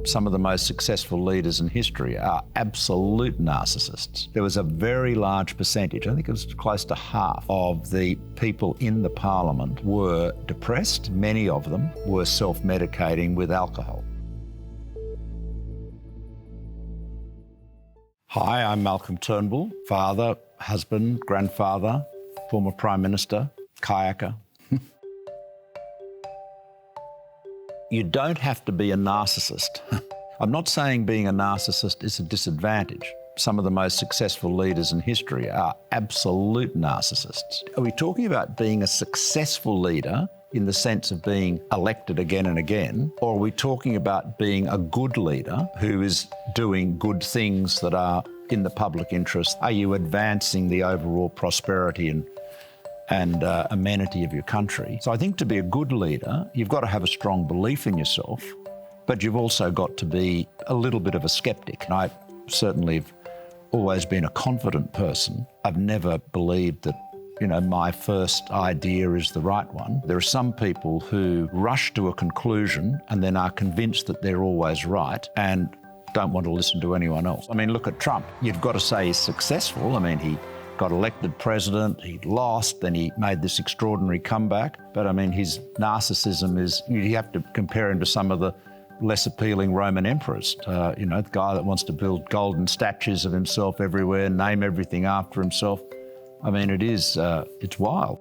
some of the most successful leaders in history are absolute narcissists. There was a very large percentage, I think it was close to half, of the people in the parliament were depressed. Many of them were self-medicating with alcohol. Hi, I'm Malcolm Turnbull, father, husband, grandfather, former Prime Minister, kayaker. You don't have to be a narcissist. I'm not saying being a narcissist is a disadvantage. Some of the most successful leaders in history are absolute narcissists. Are we talking about being a successful leader in the sense of being elected again and again, or are we talking about being a good leader who is doing good things that are in the public interest? Are you advancing the overall prosperity and amenity of your country? So I think to be a good leader, you've got to have a strong belief in yourself, but you've also got to be a little bit of a skeptic. I certainly have always been a confident person. I've never believed that, my first idea is the right one. There are some people who rush to a conclusion and then are convinced that they're always right and don't want to listen to anyone else. I mean, look at Trump. You've got to say he's successful. I mean, he got elected president, he lost, then he made this extraordinary comeback. But I mean, his narcissism is, you have to compare him to some of the less appealing Roman emperors. The guy that wants to build golden statues of himself everywhere, name everything after himself. I mean, it's wild.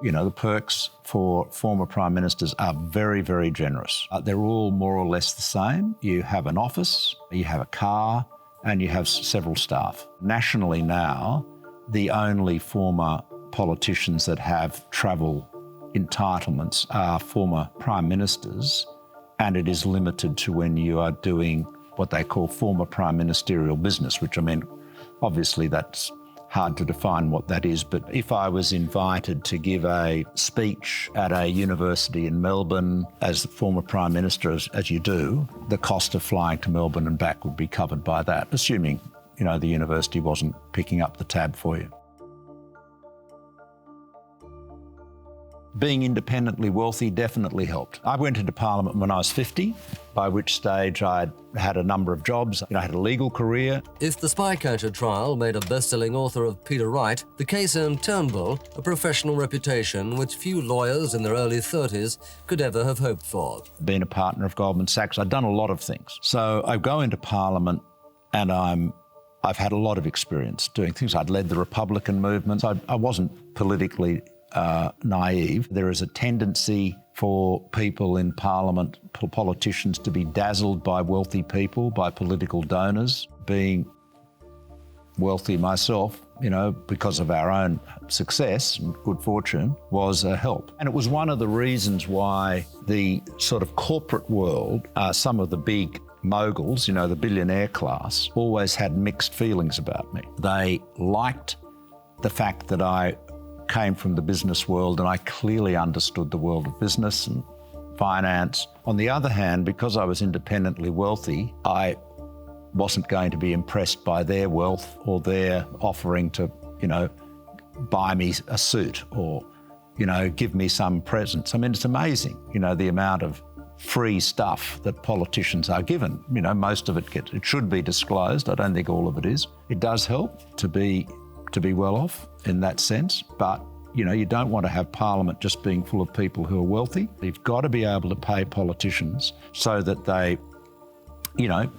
The perks for former prime ministers are very, very generous. They're all more or less the same. You have an office, you have a car, and you have several staff. Nationally now, the only former politicians that have travel entitlements are former prime ministers, and it is limited to when you are doing what they call former prime ministerial business, which, I mean, obviously that's hard to define what that is, but if I was invited to give a speech at a university in Melbourne as the former Prime Minister, as you do, the cost of flying to Melbourne and back would be covered by that, assuming, the university wasn't picking up the tab for you. Being independently wealthy definitely helped. I went into Parliament when I was 50, by which stage I'd had a number of jobs. I had a legal career. If the Spycatcher trial made a best-selling author of Peter Wright, the case earned Turnbull a professional reputation which few lawyers in their early 30s could ever have hoped for. Being a partner of Goldman Sachs, I'd done a lot of things. So I go into Parliament and I've had a lot of experience doing things. I'd led the Republican movement. I wasn't politically naive. There is a tendency for people in Parliament, politicians, to be dazzled by wealthy people, by political donors. Being wealthy myself, because of our own success and good fortune, was a help. And it was one of the reasons why the sort of corporate world, some of the big moguls, the billionaire class, always had mixed feelings about me. They liked the fact that I came from the business world and I clearly understood the world of business and finance. On the other hand, because I was independently wealthy, I wasn't going to be impressed by their wealth or their offering to, buy me a suit or, give me some presents. I mean, it's amazing, the amount of free stuff that politicians are given. Most of it should be disclosed. I don't think all of it is. It does help to be well off in that sense, but you don't want to have Parliament just being full of people who are wealthy. You've got to be able to pay politicians so that they,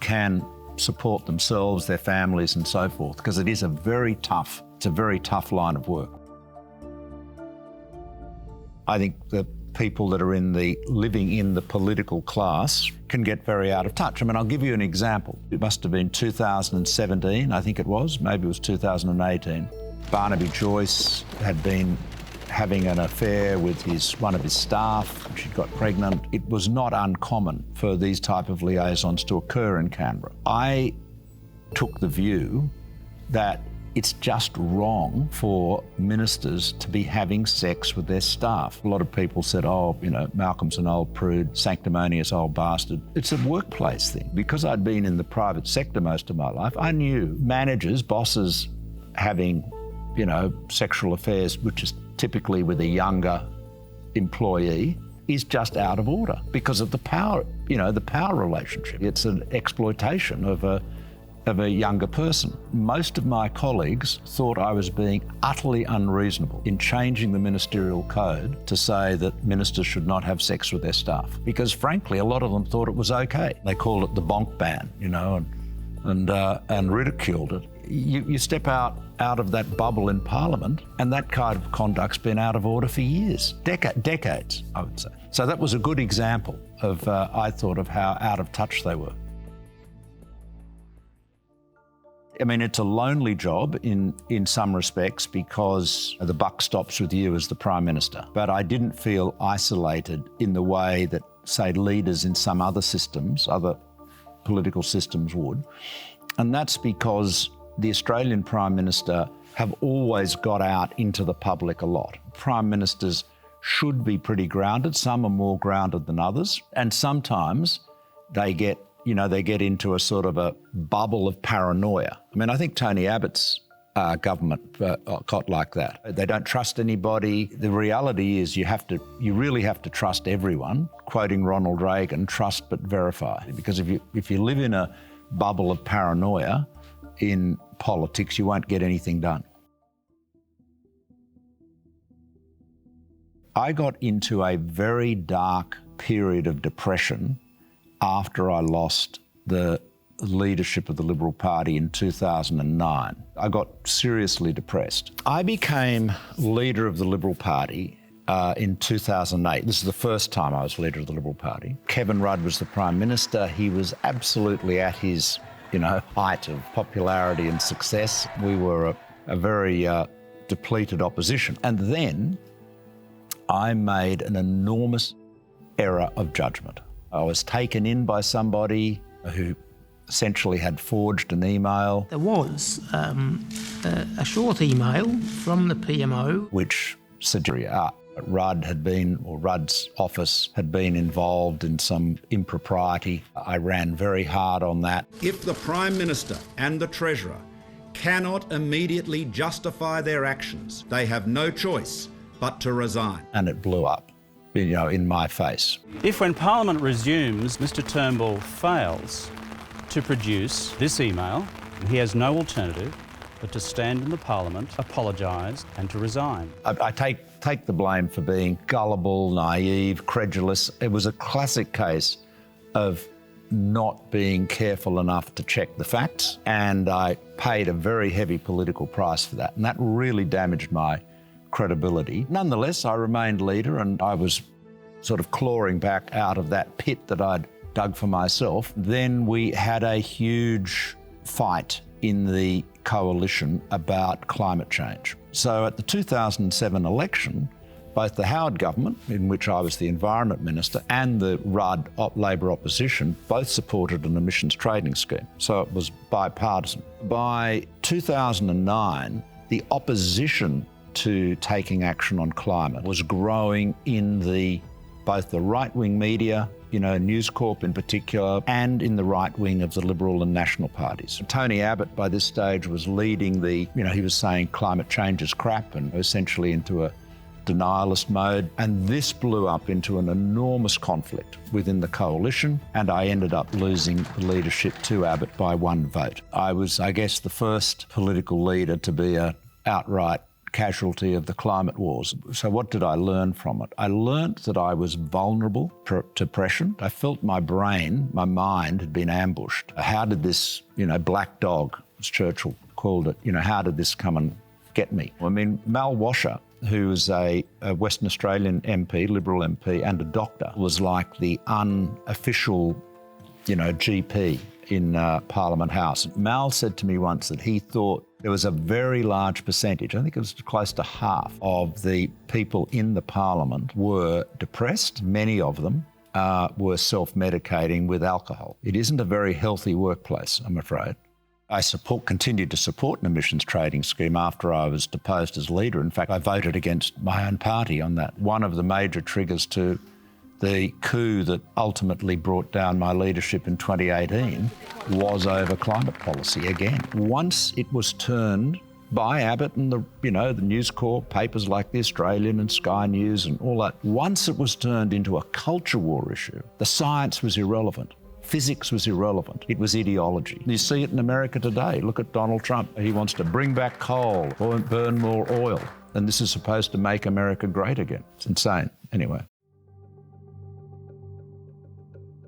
can support themselves, their families and so forth, because it's a very tough line of work. I think the people that are living in the political class can get very out of touch. I mean, I'll give you an example. It must have been 2017, I think it was, maybe it was 2018. Barnaby Joyce had been having an affair with one of his staff. She got pregnant. It was not uncommon for these type of liaisons to occur in Canberra. I took the view that it's just wrong for ministers to be having sex with their staff. A lot of people said, Malcolm's an old prude, sanctimonious old bastard. It's a workplace thing. Because I'd been in the private sector most of my life, I knew managers, bosses having, sexual affairs, which is typically with a younger employee, is just out of order because of the power, the power relationship. It's an exploitation of a younger person. Most of my colleagues thought I was being utterly unreasonable in changing the ministerial code to say that ministers should not have sex with their staff, because frankly, a lot of them thought it was okay. They called it the bonk ban, and ridiculed it. You step out of that bubble in Parliament, and that kind of conduct's been out of order for years, decades, I would say. So that was a good example of, I thought, of how out of touch they were. I mean, it's a lonely job in some respects because the buck stops with you as the Prime Minister. But I didn't feel isolated in the way that, say, leaders in some other systems, other political systems would. And that's because the Australian Prime Minister have always got out into the public a lot. Prime Ministers should be pretty grounded. Some are more grounded than others. And sometimes they get into a sort of a bubble of paranoia. I mean, I think Tony Abbott's government got like that. They don't trust anybody. The reality is you really have to trust everyone. Quoting Ronald Reagan, trust but verify. Because if you live in a bubble of paranoia in politics, you won't get anything done. I got into a very dark period of depression after I lost the leadership of the Liberal Party in 2009. I got seriously depressed. I became leader of the Liberal Party in 2008. This is the first time I was leader of the Liberal Party. Kevin Rudd was the Prime Minister. He was absolutely at his height of popularity and success. We were a very depleted opposition. And then I made an enormous error of judgment. I was taken in by somebody who essentially had forged an email. There was a short email from the PMO which suggested Rudd's office had been involved in some impropriety. I ran very hard on that. If the Prime Minister and the Treasurer cannot immediately justify their actions, they have no choice but to resign. And it blew up, in my face. If when Parliament resumes, Mr Turnbull fails to produce this email, he has no alternative but to stand in the Parliament, apologise and to resign. I take the blame for being gullible, naive, credulous. It was a classic case of not being careful enough to check the facts, and I paid a very heavy political price for that, and that really damaged my credibility. Nonetheless, I remained leader, and I was sort of clawing back out of that pit that I'd dug for myself. Then we had a huge fight in the coalition about climate change. So at the 2007 election, both the Howard government, in which I was the Environment Minister, and the Rudd Labor opposition both supported an emissions trading scheme. So it was bipartisan. By 2009, the opposition to taking action on climate was growing in both the right-wing media, News Corp in particular, and in the right wing of the Liberal and National parties. Tony Abbott by this stage was leading he was saying climate change is crap and essentially into a denialist mode. And this blew up into an enormous conflict within the coalition, and I ended up losing the leadership to Abbott by one vote. I was, I guess, the first political leader to be an outright casualty of the climate wars. So what did I learn from it? I learnt that I was vulnerable to depression. I felt my mind had been ambushed. How did this, black dog, as Churchill called it, how did this come and get me? I mean, Mal Washer, who was a Western Australian MP, Liberal MP, and a doctor, was like the unofficial, GP in Parliament House. Mal said to me once that he thought there was a very large percentage, I think it was close to half, of the people in the Parliament were depressed. Many of them were self-medicating with alcohol. It isn't a very healthy workplace, I'm afraid. I continued to support an emissions trading scheme after I was deposed as leader. In fact, I voted against my own party on that. One of the major triggers to the coup that ultimately brought down my leadership in 2018 was over climate policy again. Once it was turned by Abbott and the News Corp, papers like The Australian and Sky News and all that. Once it was turned into a culture war issue, the science was irrelevant. Physics was irrelevant. It was ideology. You see it in America today. Look at Donald Trump. He wants to bring back coal or burn more oil. And this is supposed to make America great again. It's insane. Anyway.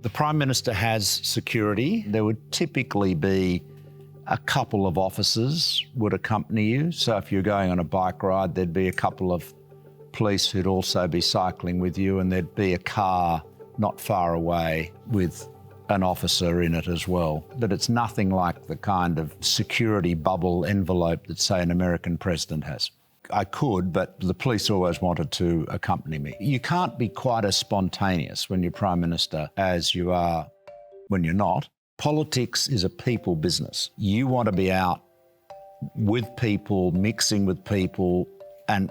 The Prime Minister has security. There would typically be a couple of officers would accompany you. So if you're going on a bike ride, there'd be a couple of police who'd also be cycling with you, and there'd be a car not far away with an officer in it as well. But it's nothing like the kind of security bubble envelope that, say, an American president has. I could, but the police always wanted to accompany me. You can't be quite as spontaneous when you're Prime Minister as you are when you're not. Politics is a people business. You want to be out with people, mixing with people, and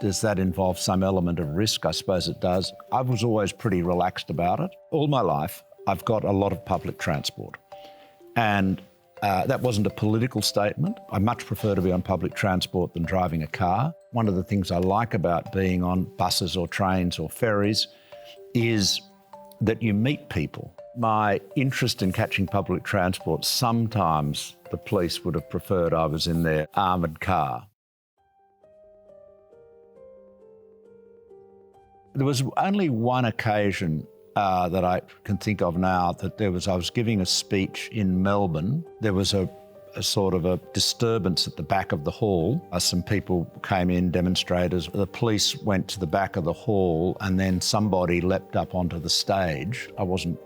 does that involve some element of risk? I suppose it does. I was always pretty relaxed about it. All my life, I've got a lot of public transport. And that wasn't a political statement. I much prefer to be on public transport than driving a car. One of the things I like about being on buses or trains or ferries is that you meet people. My interest in catching public transport, sometimes the police would have preferred I was in their armoured car. There was only one occasion that I can think of now that I was giving a speech in Melbourne. There was a sort of a disturbance at the back of the hall. Some people came in, demonstrators. The police went to the back of the hall and then somebody leapt up onto the stage. I wasn't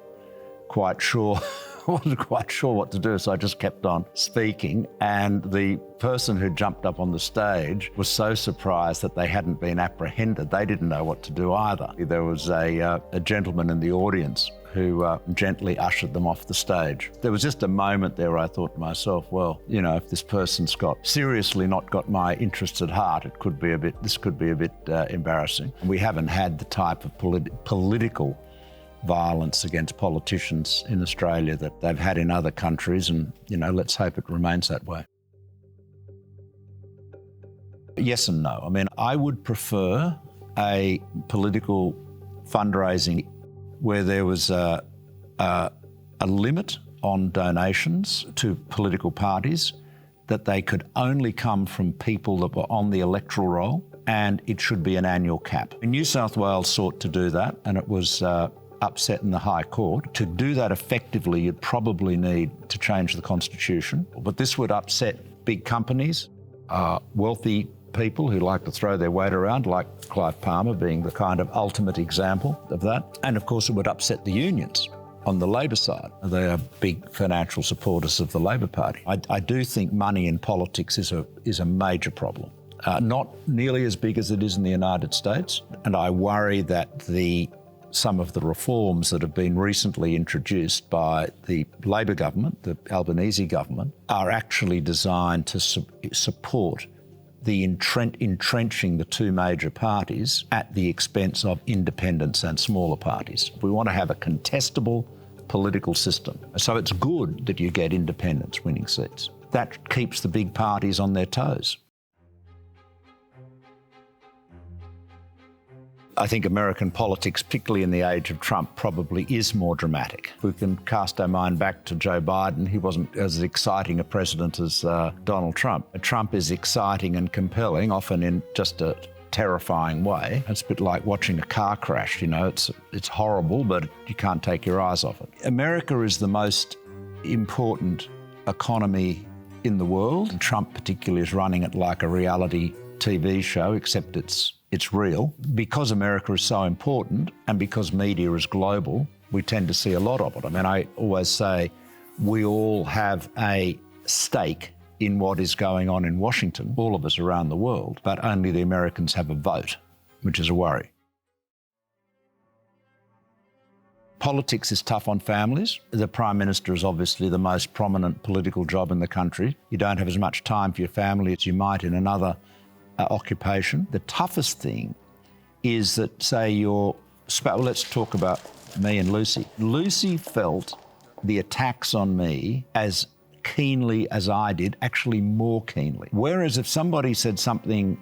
quite sure what to do, so I just kept on speaking. And the person who jumped up on the stage was so surprised that they hadn't been apprehended. They didn't know what to do either. There was a gentleman in the audience who gently ushered them off the stage. There was just a moment there where I thought to myself, well, if this person's seriously not got my interests at heart, this could be a bit embarrassing. We haven't had the type of political violence against politicians in Australia that they've had in other countries, and let's hope it remains that way. Yes and no. I mean, I would prefer a political fundraising where there was a limit on donations to political parties, that they could only come from people that were on the electoral roll, and it should be an annual cap. New South Wales sought to do that, and it was upset in the High Court. To do that effectively, you'd probably need to change the Constitution. But this would upset big companies, wealthy people who like to throw their weight around, like Clive Palmer being the kind of ultimate example of that. And of course, it would upset the unions on the Labor side. They are big financial supporters of the Labor Party. I do think money in politics is a major problem. Not nearly as big as it is in the United States. And I worry that some of the reforms that have been recently introduced by the Labor government, the Albanese government, are actually designed to support the entrenching the two major parties at the expense of independents and smaller parties. We want to have a contestable political system. So it's good that you get independents winning seats. That keeps the big parties on their toes. I think American politics, particularly in the age of Trump, probably is more dramatic. If we can cast our mind back to Joe Biden, he wasn't as exciting a president as Donald Trump. Trump is exciting and compelling, often in just a terrifying way. It's a bit like watching a car crash, it's horrible, but you can't take your eyes off it. America is the most important economy in the world. Trump particularly is running it like a reality TV show, except it's real. Because America is so important and because media is global, we tend to see a lot of it. I mean, I always say we all have a stake in what is going on in Washington, all of us around the world, but only the Americans have a vote, which is a worry. Politics is tough on families. The Prime Minister is obviously the most prominent political job in the country. You don't have as much time for your family as you might in another occupation. The toughest thing is that, say, let's talk about me and Lucy. Lucy felt the attacks on me as keenly as I did, actually more keenly. Whereas if somebody said something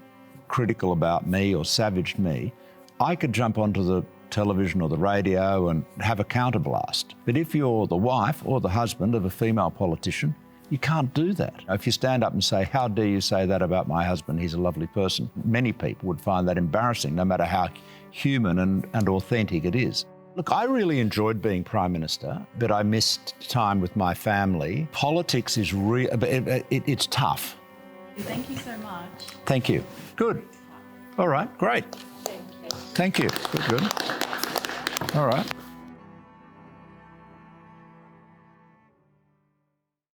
critical about me or savaged me, I could jump onto the television or the radio and have a counterblast. But if you're the wife or the husband of a female politician, you can't do that. If you stand up and say, how dare you say that about my husband, he's a lovely person, many people would find that embarrassing, no matter how human and authentic it is. Look, I really enjoyed being Prime Minister, but I missed time with my family. Politics is it's tough. Thank you so much. Thank you. Good. All right, great. Thank you. Good. All right.